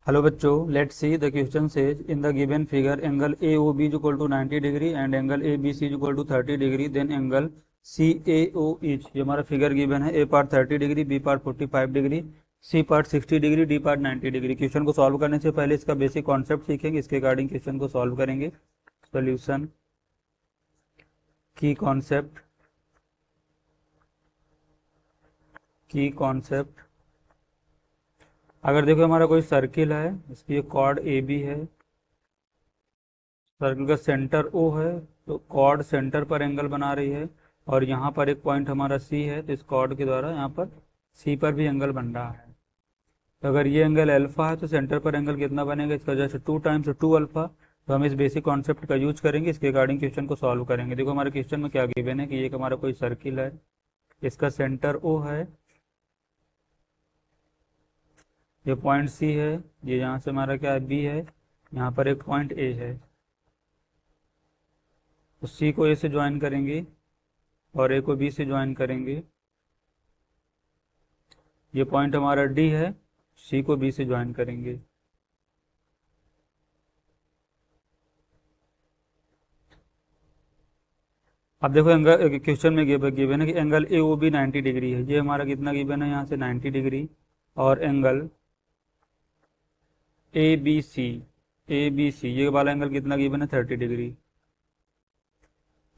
Hello बच्चों, let's see the question says in the given figure angle A O B is equal to 90 degree and angle A B C is equal to 30 degree, then angle C A O is. ये हमारा figure given है। A part 30 degree, B part 45 degree, C part 60 degree, D part 90 degree. Question को solve करने से पहले इसका basic concept सीखेंगे, इसके अकॉर्डिंग क्वेश्चन को सॉल्व करेंगे। सोल्यूशन की कॉन्सेप्ट अगर देखो हमारा कोई सर्किल है, इसकी कॉर्ड ए बी है, सर्कल का सेंटर ओ है, तो कॉर्ड सेंटर पर एंगल बना रही है और यहाँ पर एक पॉइंट हमारा सी है, तो इस कॉर्ड के द्वारा यहाँ पर सी पर भी एंगल बन रहा है। तो अगर ये एंगल अल्फा है तो सेंटर पर एंगल कितना बनेगा, इसका जस्ट 2 टाइम्स 2 अल्फा। तो हम इस बेसिक कॉन्सेप्ट का यूज करेंगे, इसके अकॉर्डिंग क्वेश्चन को सॉल्व करेंगे। देखो हमारे क्वेश्चन में क्या गिवन है कि ये हमारा कोई सर्किल है, इसका सेंटर ओ है, ये पॉइंट सी है, ये यहाँ से हमारा क्या है बी है, यहाँ पर एक पॉइंट ए है। तो सी को ए से ज्वाइन करेंगे और ए को बी से ज्वाइन करेंगे। ये पॉइंट हमारा डी है, सी को बी से ज्वाइन करेंगे। अब देखो एंगल क्वेश्चन में गिवन है कि angle A O B 90 degree है। ये हमारा कितना गिवन है, यहाँ से 90 डिग्री। और एंगल ए बी सी ये वाला एंगल कितना गिवन है, 30 डिग्री।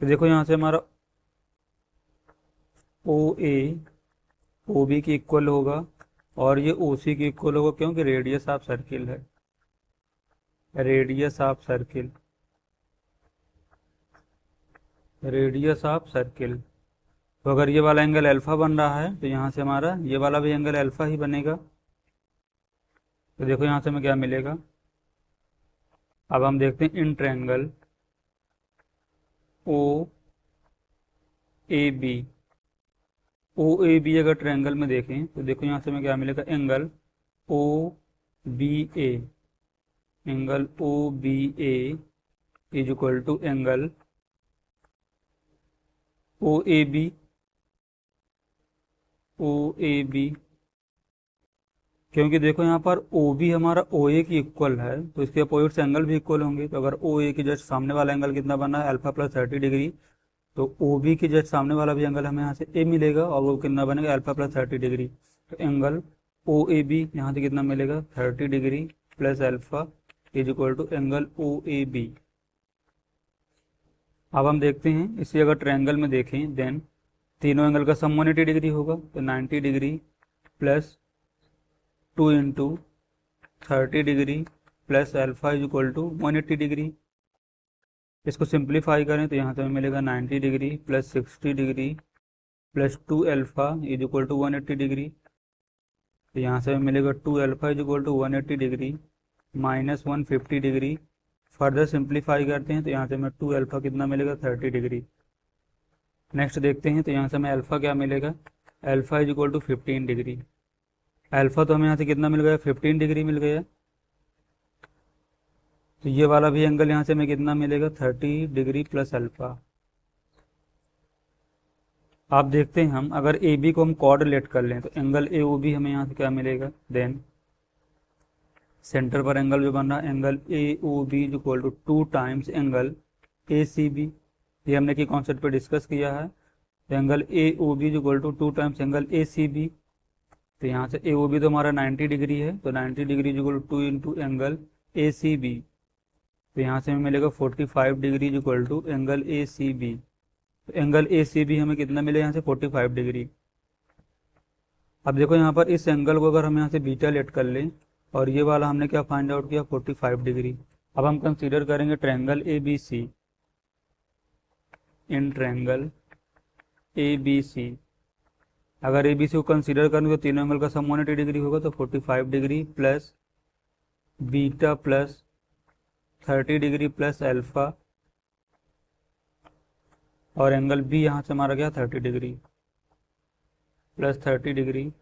तो देखो यहाँ से हमारा ओ ए ओ बी की इक्वल होगा और ये ओ सी की इक्वल होगा, क्योंकि रेडियस ऑफ सर्किल है, radius of circle, radius of circle. तो अगर ये वाला एंगल अल्फा बन रहा है तो यहाँ से हमारा ये वाला भी एंगल अल्फा ही बनेगा। तो देखो यहाँ से हमें क्या मिलेगा। अब हम देखते हैं in triangle O A B, O A B अगर ट्रायंगल में देखें तो देखो यहाँ से हमें क्या मिलेगा, angle O B A, angle O B A is equal to angle O A B, O A B. क्योंकि देखो यहाँ पर ओ बी हमारा ओ ए की इक्वल है, तो इसके अपोजिट एंगल भी इक्वल होंगे। तो अगर ओ ए की जस्ट सामने वाला एंगल कितना बना है, अल्फा प्लस 30 डिग्री, तो ओ बी की जस्ट सामने वाला भी एंगल हमें यहाँ से ए मिलेगा और वो कितना बनेगा, अल्फा प्लस 30 डिग्री। तो एंगल ओ ए बी यहाँ से कितना मिलेगा, 30 degree plus alpha is equal to angle O A B. अब हम देखते हैं इसी अगर ट्रायंगल में देखें, देन तीनों एंगल का सम 180 डिग्री होगा। तो 90 degree plus 2 into 30 degree plus alpha is equal to 180 degree. इसको सिंप्लीफाई करें तो यहाँ से हमें मिलेगा 90 degree plus 60 degree plus 2 alpha is equal to 180 degree. तो यहाँ से हमें मिलेगा 2 alpha is equal to 180 degree minus 150 degree. Further simplify करते हैं तो यहाँ से हमें 2 अल्फा कितना मिलेगा, 30 डिग्री। नेक्स्ट देखते हैं तो यहाँ से हमें अल्फा क्या मिलेगा, alpha is equal to 15 degree. Alpha तो हमें यहाँ से कितना मिल गया, 15 डिग्री मिल गया। तो ये वाला भी एंगल यहाँ से हमें कितना मिलेगा, 30 डिग्री प्लस अल्फा। आप देखते हैं हम अगर ए बी को हम कोऑर्डिनेट कर लें तो एंगल ए ओ बी हमें यहाँ से क्या मिलेगा, देन सेंटर पर एंगल जो बन रहा है angle A O B is equal to 2 times angle A C B. ये हमने की कॉन्सेप्ट पे डिस्कस किया है। तो angle A O B is equal to 2 times angle A C B. तो यहाँ से ए ओ बी तो हमारा 90 डिग्री है, तो 90 degree is equal to 2 into angle A C B. तो यहाँ से हमें मिलेगा 45 degree is equal to angle A C B. तो एंगल ए सी बी हमें कितना मिले यहाँ से, 45 डिग्री। अब देखो यहाँ पर इस एंगल को अगर हम यहाँ से बीटा लेट कर लें और ये वाला हमने क्या फाइंड आउट किया, 45 डिग्री। अब हम कंसीडर करेंगे triangle A B C, in triangle A B C. अगर ए बी सी को कंसीडर करेंगे तो तीनों एंगल का सम 180 डिग्री होगा। तो 45 degree plus beta plus 30 degree plus alpha और एंगल बी यहाँ से हमारा गया 30 degree plus 30 degree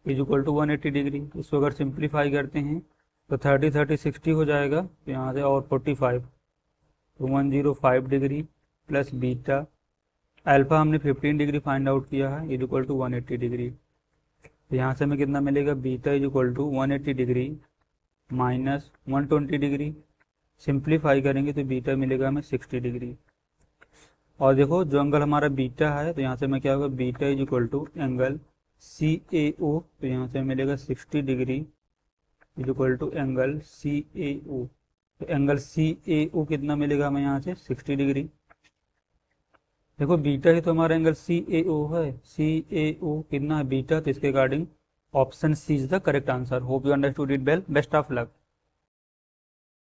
is equal to 180 degree. इसको अगर सिंप्लीफाई करते हैं तो 30 30 60 हो जाएगा, तो यहाँ से और 45, तो 105 डिग्री प्लस बीटा, अल्फा हमने 15 डिग्री फाइंड आउट किया है इज इक्वल टू 180 डिग्री। तो यहाँ से हमें कितना मिलेगा, beta is equal to 180 degree minus 120 degree. Simplify करेंगे तो बीटा मिलेगा हमें 60 डिग्री। और देखो जो एंगल हमारा बीटा है, तो यहाँ से हमें क्या होगा, beta is equal to angle C A O, तो यहाँ से मिलेगा 60 degree is equal to angle C A O. तो एंगल सी ए ओ कितना मिलेगा हमें यहाँ से, 60 डिग्री। देखो बीटा ही तो हमारा एंगल सी ए ओ है, सी ए ओ कितना है बीटा, तो इसके according option C is the correct answer. Hope you understood it well, best of luck.